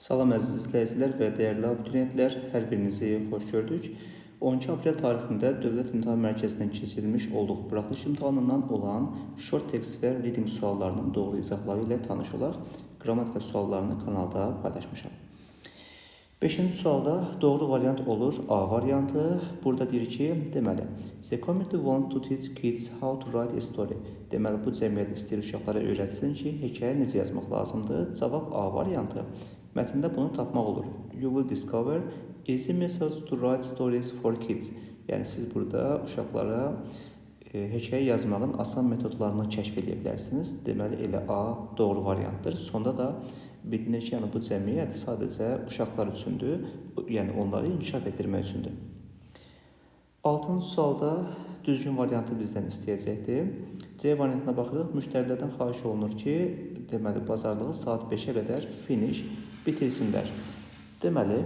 Salam əziz izləyicilər və dəyərli abituriyentlər, hər birinizi xoş gördük. 12 aprel tarixində Dövlət İmtahan Mərkəzindən keçirilmiş olduğu buraxılış imtahanından olan short text və reading suallarının doğru izahları ilə tanış olaq. Qrammatika suallarını kanalda paylaşmışam. 5-ci sualda doğru variant olur A variantı. Burada deyir ki, deməli, the community wants to teach kids how to write a story. Deməli, bu cəmiyyət istəyir uşaqlara öyrətsin ki, hekayə necə yazmaq lazımdır. Cavab A variantı. Mətndə bunu tapmaq olur. You will discover easy methods to write stories for kids. Yəni, siz burada uşaqlara hekayə yazmağın asan metodlarını kəşf edə bilərsiniz. Deməli, elə A doğru variantdır. Sonda da bilinir ki, yəni bu cəmiyyət sadəcə uşaqlar üçündür, yəni onları inkişaf etdirmək üçündür. 6-cı sualda düzgün variantı bizdən istəyəcəkdir. C variantına baxırıq. Müştərilərdən xahiş olunur ki, deməli, bazarlığı saat 5-ə qədər finish bitirsinlər. Deməli,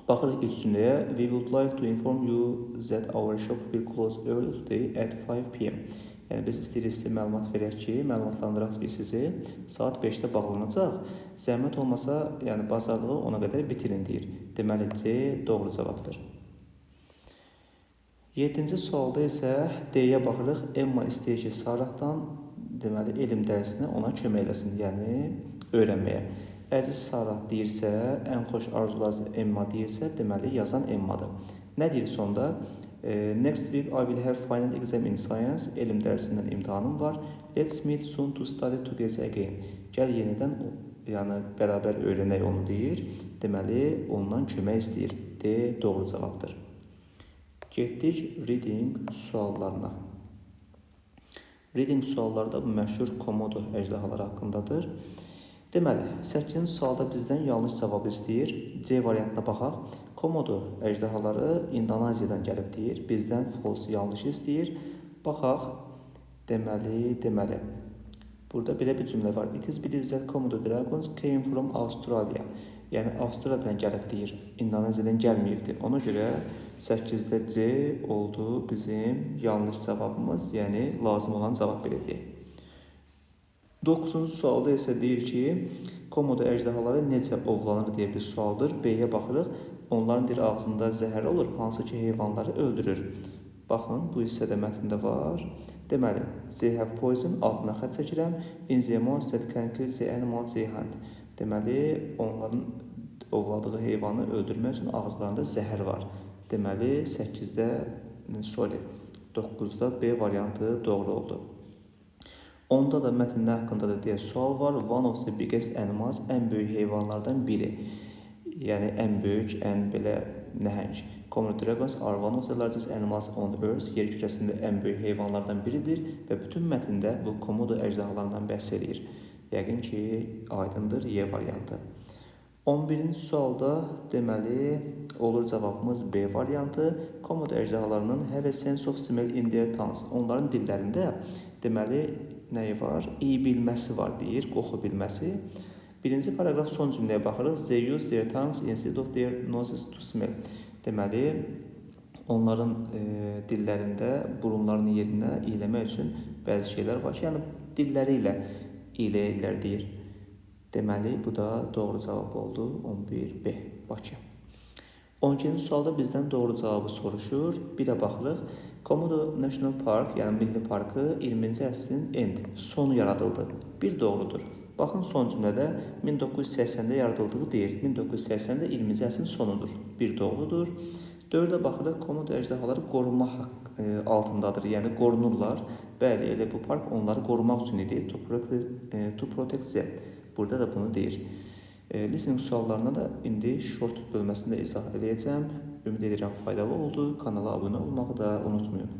baxırıq ilk cümləyə. We would like to inform you that our shop will close early today at 5 p.m. Yəni, biz istəyirik sizə məlumat verək ki, məlumatlandıraq ki, sizi saat 5-də bağlanacaq. Zəhmət olmasa, yəni bazarlığı ona qədər bitirin deyir. Deməli, C doğru cavabdır. 7-ci sualda isə D-yə baxırıq. Emma istəyir ki, Sarahdan deməli, elm dərsinə ona kömək eləsin, yəni öyrənməyə. Əziz Sarah deyirsə, ən xoş arzular Emma deyirsə, deməli, yazan Emmadır. Nə deyir sonda? Next week I will have final exam in science. Elm dərsindən imtahanım var. Let's meet soon to study together again. Gəl yenidən, yəni bərabər öyrənək onu deyir. Deməli, ondan kömək istəyir. D doğru cavabdır. Getdik reading suallarına. Reading sualları da bu məşhur komodo əjdahaları haqqındadır. Deməli, 8-ci sualda bizdən yanlış cavabı istəyir. C variantına baxaq. Komodo əjdahaları İndoneziyadan gəlib deyir. Bizdən false yanlışı istəyir. Baxaq. Deməli. Burada belə bir cümlə var. It is believed that Komodo dragons came from Australia. Yəni, Avstraliyadan gəlib deyir. İndoneziyadan gəlməyibdir. Ona görə 8-də C oldu bizim yanlış cavabımız. Yəni, lazım olan cavab belirləyək. 9-cu sualda isə deyir ki, komodo əjdahaları necə ovlanır deyə bir sualdır. B-yə baxırıq. Onların bir ağzında zəhər olur, hansı ki heyvanları öldürür. Baxın, bu hissədə mətndə var. Deməli, they have poison, altına xətt çəkirəm. In the months that can kill the animal they hunt. Deməli, onların ovladığı heyvanı öldürmək üçün ağızlarında zəhər var. Deməli, 9-da B variantı doğru oldu. Onda da mətndə haqqında da deyə sual var. One of the biggest animals, ən böyük heyvanlardan biri. Yəni, ən böyük, ən belə nəhəng. Komodo dragons are one of the largest animals on earth. Yer kürəsində ən böyük heyvanlardan biridir və bütün mətndə bu komodo əjdahalarından bəhs edir. Yəqin ki, aydındır Y variantı. 11-ci sualda deməli, olur cavabımız B variantı. Komodo əjdahalarının have a sense of smell in their tongues. Onların dillərində deməli, nəyi var? İyi bilməsi var deyir, qoxu bilməsi. Birinci paragraf son cümləyə baxırıq. They use their tongues instead of their noses to smell. Deməli, onların dillərində burunlarının yerinə iyləmək üçün bəzi şeylər var ki, yəni dilləri ilə iyləyirlər deyir. Deməli, bu da doğru cavab oldu. 11B, Bakı. 12-ci sualda bizdən doğru cavabı soruşur. Bir də baxırıq. Komodo National Park, yəni Milli Parkı 20-ci əsrin sonu yaradıldı. Bir doğrudur. Baxın, son cümlədə 1980-də yaradıldığı deyir. 1980-də 20-ci əsrin sonudur. Bir doğrudur. 4-də baxırıq, komodo əjdahaları qorunma altındadır. Yəni, qorunurlar. Bəli, elə bu park onları qorumaq üçün idi. To protect them. Burada da bunu deyir. Listening suallarına da indi short bölməsində izah edəcəm. Ümid edirəm faydalı oldu. Kanala abunə olmağı da unutmayın.